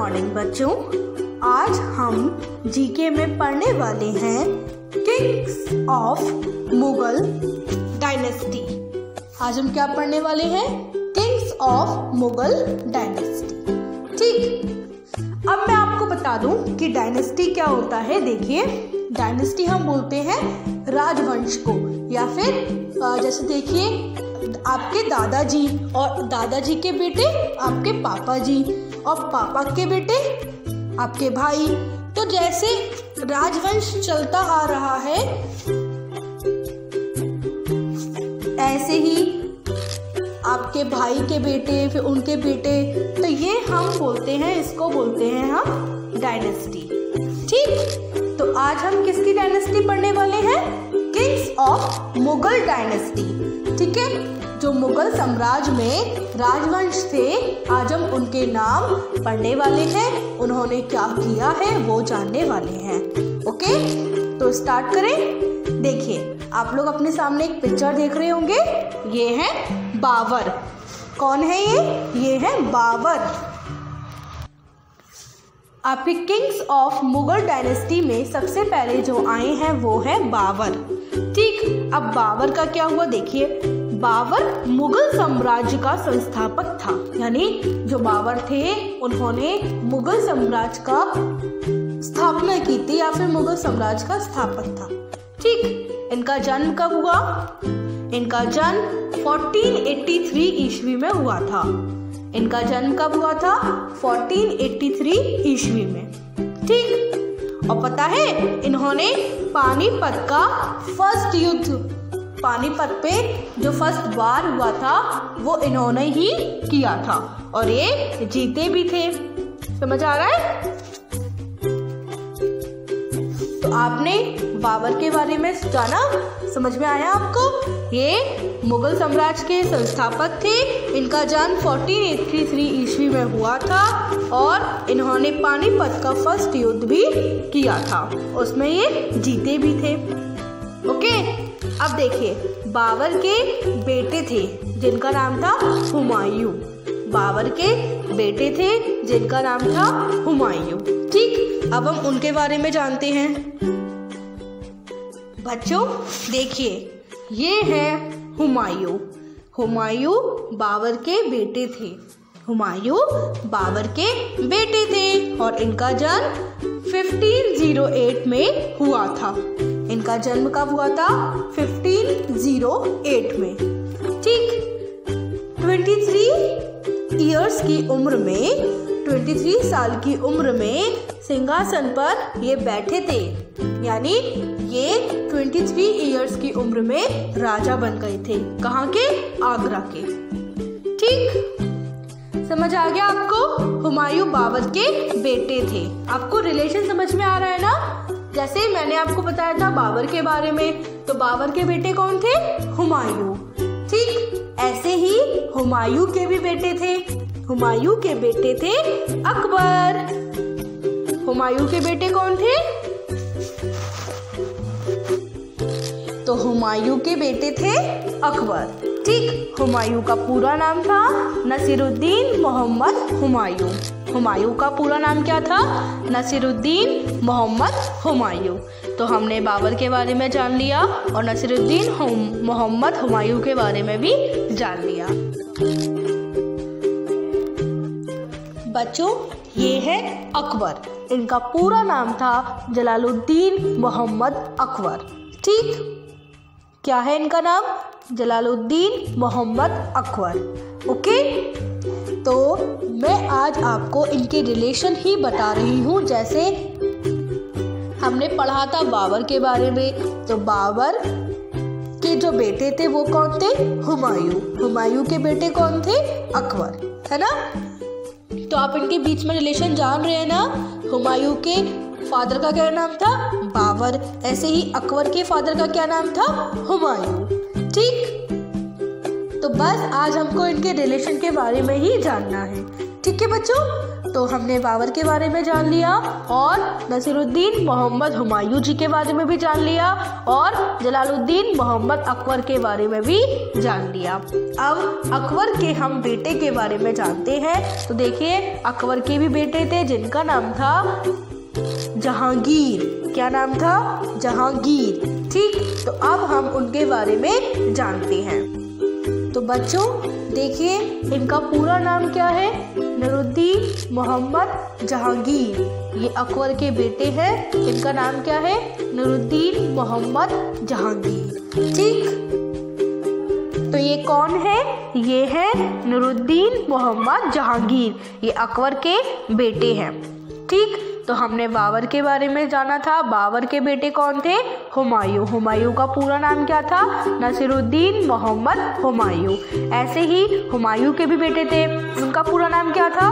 Morning बच्चों, आज हम जीके में पढ़ने वाले हैं किंग्स ऑफ मुगल डायनेस्टी। आज हम क्या पढ़ने वाले हैं? Kings of Mughal dynasty. ठीक, अब मैं आपको बता दूं कि डायनेस्टी क्या होता है। देखिए, डायनेस्टी हम बोलते हैं राजवंश को, या फिर जैसे देखिए आपके दादाजी और दादाजी के बेटे आपके पापा जी, और पापा के बेटे आपके भाई। तो जैसे राजवंश चलता आ रहा है, ऐसे ही आपके भाई के बेटे, फिर उनके बेटे, तो ये हम बोलते हैं, इसको बोलते हैं हम डायनेस्टी। ठीक, तो आज हम किसकी डायनेस्टी पढ़ने वाले हैं? Kings of Mughal dynasty. ठीक है, जो मुगल साम्राज्य में राजवंश थे, आज हम उनके नाम पढ़ने वाले हैं। उन्होंने क्या किया है वो जानने वाले हैं। ओके, तो स्टार्ट करें। देखिए, आप लोग अपने सामने एक पिक्चर देख रहे होंगे। ये है बाबर। कौन है ये? ये है बाबर। आपके किंग्स ऑफ मुगल डायनेस्टी में सबसे पहले जो आए हैं वो है बाबर। ठीक, अब बाबर का क्या हुआ? देखिए, बाबर मुगल साम्राज्य का संस्थापक था, यानी जो बाबर थे उन्होंने मुगल साम्राज्य का स्थापना की थी, या फिर मुगल साम्राज्य का स्थापक था। ठीक, इनका जन्म कब हुआ? इनका जन्म 1483 ईस्वी में हुआ था। इनका जन्म कब हुआ था? 1483 ईस्वी में। ठीक, और पता है इन्होंने पानीपत का फर्स्ट युद्ध, पानीपत पे जो फर्स्ट वार हुआ था वो इन्होंने ही किया था, और ये जीते भी थे। समझ आ रहा है? तो आपने बाबर के बारे में जाना, समझ में आया आपको? ये मुगल साम्राज्य के संस्थापक थे। इनका जन्म 1483 ईस्वी में हुआ था, और इन्होंने पानीपत का फर्स्ट युद्ध भी किया था, उसमें ये जीते भी थे। ओके, अब देखिए, बाबर के बेटे थे जिनका नाम था हुमायूं। बाबर के बेटे थे जिनका नाम था हुमायूं। ठीक, अब हम उनके बारे में जानते हैं। बच्चों देखिए, ये है हुमायूं। हुमायूं बाबर के बेटे थे। हुमायूं बाबर के बेटे थे, और इनका जन्म 1508 में हुआ था। इनका जन्म कब हुआ था? 1508 में। ठीक, 23 इयर्स की उम्र में, 23 साल की उम्र में सिंहासन पर ये बैठे थे, यानी ये 23 इयर्स की उम्र में राजा बन गए थे। कहाँ के? आगरा के। ठीक, समझ आ गया आपको? हुमायूं बाबर के बेटे थे। आपको रिलेशन समझ में आ रहा है ना? जैसे मैंने आपको बताया था बाबर के बारे में, तो बाबर के बेटे कौन थे? हुमायूं। ठीक, ऐसे ही हुमायूं के भी बेटे थे। हुमायूं के बेटे थे अकबर। हुमायूं के बेटे कौन थे? तो हुमायूं के बेटे थे अकबर। ठीक, हुमायूं का पूरा नाम था नसीरुद्दीन मोहम्मद हुमायूं। हुमायूं का पूरा नाम क्या था? नसीरुद्दीन मोहम्मद हुमायूं। तो हमने बाबर के बारे में जान लिया, और नसीरुद्दीन मोहम्मद हुमायूं के बारे में भी जान लिया। बच्चों, ये है अकबर। इनका पूरा नाम था जलालुद्दीन मोहम्मद अकबर। ठीक, क्या है इनका नाम? जलालुद्दीन मोहम्मद अकबर। ओके, तो मैं आज आपको इनके रिलेशन ही बता रही हूँ। जैसे हमने पढ़ा था बाबर के बारे में, तो बाबर के जो बेटे थे वो कौन थे? हुमायूं। हुमायूं के बेटे कौन थे? अकबर, है ना? तो आप इनके बीच में रिलेशन जान रहे हैं ना? हुमायूं के फादर का क्या नाम था? बाबर। ऐसे ही अकबर के फादर का क्या नाम था? हुमायूं। ठीक, तो बस आज हमको इनके रिलेशन के बारे में ही जानना है। ठीक है बच्चों, तो हमने बाबर के बारे में जान लिया और नसीरुद्दीन मोहम्मद हुमायूं जी के बारे में भी जान लिया और जलालुद्दीन मोहम्मद अकबर के बारे में भी जान लिया। अब अकबर के हम बेटे के बारे में जानते हैं। तो देखिए, अकबर के भी बेटे थे जिनका नाम था जहांगीर। क्या नाम था? जहांगीर। ठीक, तो अब हम उनके बारे में जानते हैं। तो बच्चों देखिए, इनका पूरा नाम क्या है? नसीरुद्दीन मोहम्मद जहांगीर। ये अकबर के बेटे हैं। इनका नाम क्या है? नसीरुद्दीन मोहम्मद जहांगीर। ठीक, तो ये कौन है? ये है नसीरुद्दीन मोहम्मद जहांगीर। ये अकबर के बेटे हैं। ठीक, तो हमने बाबर के बारे में जाना था। बाबर के बेटे कौन थे? हुमायूं। हुमायूं का पूरा नाम क्या था? नसीरुद्दीन मोहम्मद हुमायूं। ऐसे ही हुमायूं के भी बेटे थे, उनका पूरा नाम क्या था?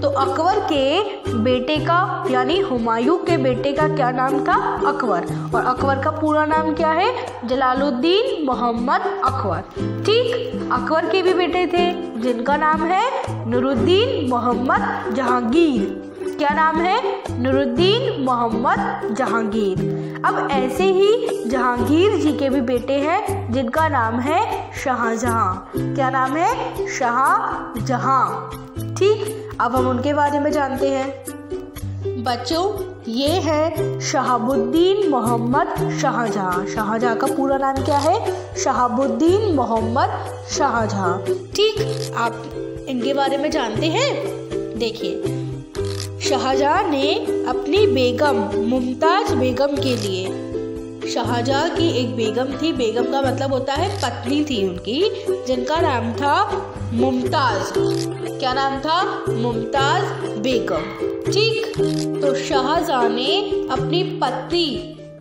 तो अकबर के बेटे का यानी हुमायूं के बेटे का क्या नाम था? अकबर। और अकबर का पूरा नाम क्या है? जलालुद्दीन मोहम्मद अकबर। ठीक, अकबर के भी बेटे थे जिनका नाम है नसीरुद्दीन मोहम्मद जहांगीर। क्या नाम है? नसीरुद्दीन मोहम्मद जहांगीर। अब ऐसे ही जहांगीर जी के भी बेटे हैं जिनका नाम है शाहजहां। क्या नाम है? शाहजहां। ठीक, अब हम उनके बारे में जानते हैं। बच्चों ये है शहाबुद्दीन मोहम्मद शाहजहां। शाहजहां का पूरा नाम क्या है? शहाबुद्दीन मोहम्मद शाहजहां। ठीक, आप इनके बारे में जानते हैं। देखिए, शाहजहां ने अपनी बेगम मुमताज बेगम के लिए, शाहजहां की एक बेगम थी, बेगम का मतलब होता है पत्नी थी उनकी, जिनका नाम था मुमताज। क्या नाम था? मुमताज बेगम। ठीक, तो शाहजहां ने अपनी पत्नी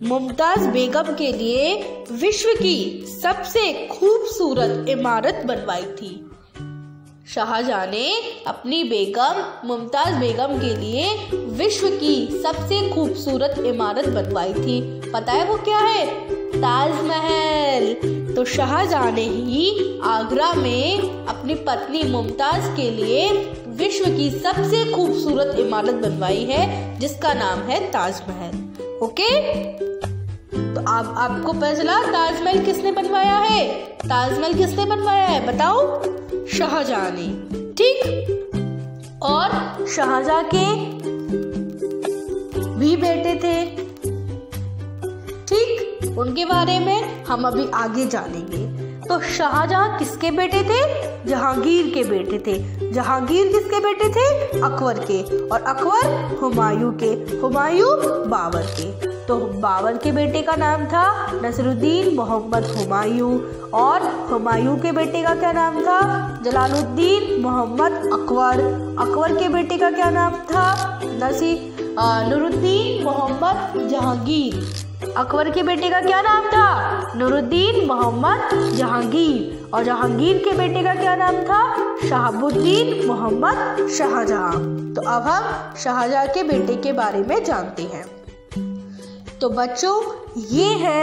मुमताज बेगम के लिए विश्व की सबसे खूबसूरत इमारत बनवाई थी। शाहजहां ने अपनी बेगम मुमताज बेगम के लिए विश्व की सबसे खूबसूरत इमारत बनवाई थी। पता है वो क्या है? ताजमहल। तो शाहजहां ने ही आगरा में अपनी पत्नी मुमताज के लिए विश्व की सबसे खूबसूरत इमारत बनवाई है जिसका नाम है ताजमहल। ओके, तो आपको पता चला ताजमहल किसने बनवाया है? ताजमहल किसने बनवाया है बताओ? शाहजहां ने। ठीक, और शाहजहां के भी बेटे थे। ठीक, उनके बारे में हम अभी आगे जानेंगे। तो शाहजहां किसके बेटे थे? जहांगीर के बेटे थे। जहांगीर किसके बेटे थे? अकबर के। और अकबर हुमायूं के। हुमायूं बाबर के। तो बाबर के बेटे का नाम था नसीरुद्दीन मोहम्मद हुमायूं और हुमायूं के बेटे का क्या नाम था? जलालुद्दीन मोहम्मद अकबर। अकबर के बेटे का क्या नाम था? नसीरुद्दीन मोहम्मद जहांगीर। अकबर के बेटे का क्या नाम था? नसीरुद्दीन मोहम्मद जहांगीर। और जहांगीर के बेटे का क्या नाम था? शहाबुद्दीन मोहम्मद शाहजहां। तो अब हम शाहजहां के बेटे के बारे में जानते हैं। तो बच्चों ये है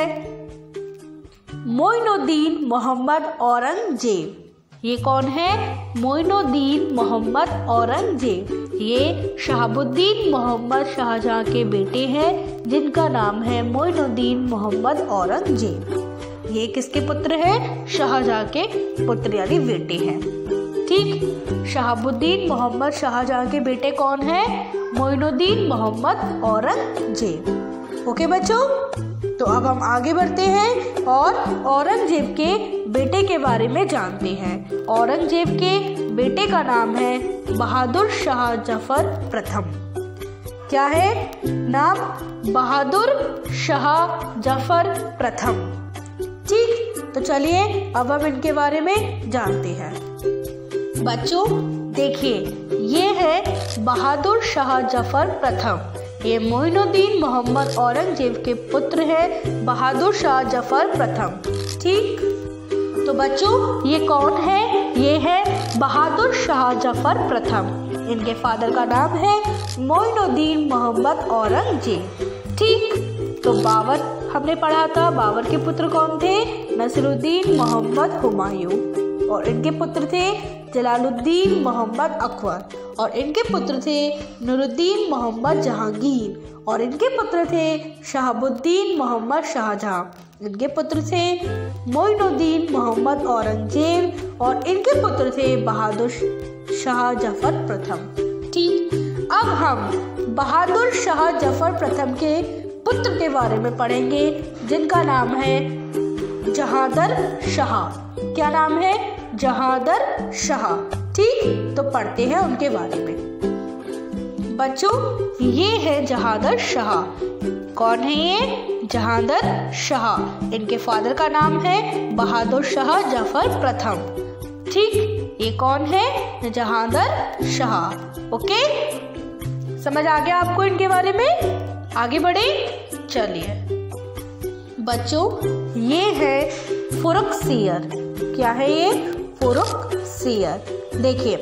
मोइनुद्दीन मोहम्मद औरंगजेब। ये कौन है? मोइनुद्दीन मोहम्मद औरंगजेब। ये शहाबुद्दीन मोहम्मद शाहजहां के बेटे हैं जिनका नाम है मोइनुद्दीन मोहम्मद औरंगजेब। ये किसके पुत्र हैं? शाहजहां के पुत्र यानी बेटे हैं। ठीक, शहाबुद्दीन मोहम्मद शाहजहां के बेटे कौन हैं? मोइनुद्दीन मोहम्मद औरंगजेब। ओके बच्चों, तो अब हम आगे बढ़ते हैं और औरंगजेब के बेटे के बारे में जानते हैं। औरंगजेब के बेटे का नाम है बहादुर शाह जफर प्रथम। क्या है नाम? बहादुर शाह जफर प्रथम। ठीक, तो चलिए अब हम इनके बारे में जानते हैं। बच्चों देखिए, ये है बहादुर शाह जफर प्रथम। ये मोइनुद्दीन मोहम्मद औरंगजेब के पुत्र हैं बहादुर शाह जफर प्रथम। ठीक, तो बच्चों ये कौन है? ये है बहादुर शाह जफर प्रथम। इनके फादर का नाम है मोइनुद्दीन मोहम्मद औरंगजेब। ठीक, तो बाबर हमने पढ़ा था। बाबर के पुत्र कौन थे? नसीरुद्दीन मोहम्मद हुमायूं। और इनके पुत्र थे जलालुद्दीन मोहम्मद अकबर और इनके पुत्र थे नूरुद्दीन मोहम्मद जहांगीर और इनके पुत्र थे शहाबुद्दीन मोहम्मद शाहजहां। इनके पुत्र थे मोइनुद्दीन मोहम्मद औरंगजेब और इनके पुत्र थे बहादुर शाह जफर प्रथम। ठीक, अब हम बहादुर शाह जफर प्रथम के पुत्र के बारे में पढ़ेंगे जिनका नाम है जहांदर शाह। क्या नाम है? जहांदर शाह। ठीक, तो पढ़ते हैं उनके बारे में। बच्चों, ये है जहांदर शाह। कौन है ये? जहांदर शाह। इनके फादर का नाम है बहादुर शाह जफर प्रथम। ठीक, ये कौन है? जहांदर शाह। ओके, समझ आ गया आपको इनके बारे में? आगे बढ़े, चलिए। बच्चों, ये है फुरुखसियर। क्या है ये? फुरुखसियर। देखिए,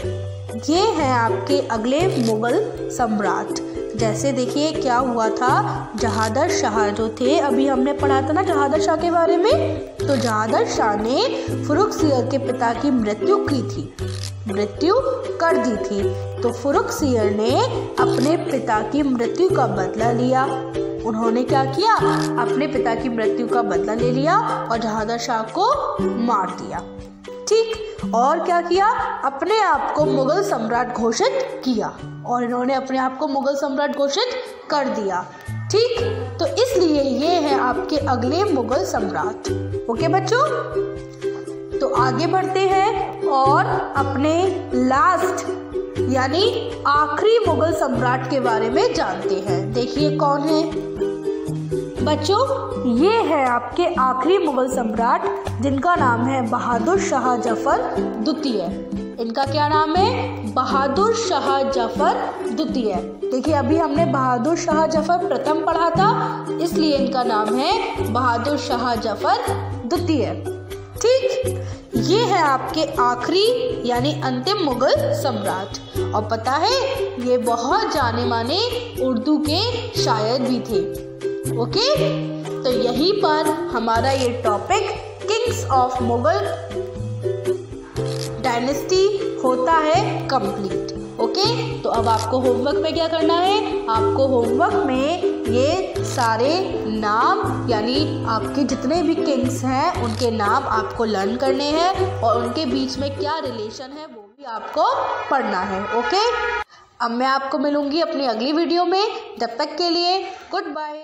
ये है आपके अगले मुगल सम्राट। जैसे देखिए क्या हुआ था, जहांदर शाह जो थे, अभी हमने पढ़ा था ना जहांदर शाह के बारे में, तो जहांदर शाह ने फुरुखसियर के पिता की मृत्यु कर दी थी। तो फुरुखसियर ने अपने पिता की मृत्यु का बदला लिया। उन्होंने क्या किया? अपने पिता की मृत्यु का बदला ले लिया और जहांदर शाह को मार दिया। ठीक, और क्या किया? अपने आप को मुगल सम्राट घोषित किया और इन्होंने अपने आप को मुगल सम्राट घोषित कर दिया। ठीक, तो इसलिए ये है आपके अगले मुगल सम्राट। ओके बच्चों, तो आगे बढ़ते हैं और अपने लास्ट यानी आखिरी मुगल सम्राट के बारे में जानते हैं। देखिए कौन है बच्चों, ये है आपके आखिरी मुगल सम्राट जिनका नाम है बहादुर शाह जफर द्वितीय। इनका क्या नाम है? बहादुर शाह जफर द्वितीय। देखिए, अभी हमने बहादुर शाह जफर प्रथम पढ़ा था, इसलिए इनका नाम है बहादुर शाह जफर द्वितीय। ठीक, ये है आपके आखिरी यानी अंतिम मुगल सम्राट। और पता है, ये बहुत जाने माने उर्दू के शायर भी थे। ओके, तो यहीं पर हमारा ये topic Kings of Mughal dynasty होता है कंप्लीट। ओके, तो अब आपको होमवर्क में क्या करना है? आपको होमवर्क में ये सारे नाम यानी आपके जितने भी किंग्स हैं उनके नाम आपको लर्न करने हैं और उनके बीच में क्या रिलेशन है वो भी आपको पढ़ना है। ओके, अब मैं आपको मिलूंगी अपनी अगली वीडियो में। जब तक के लिए गुड बाय।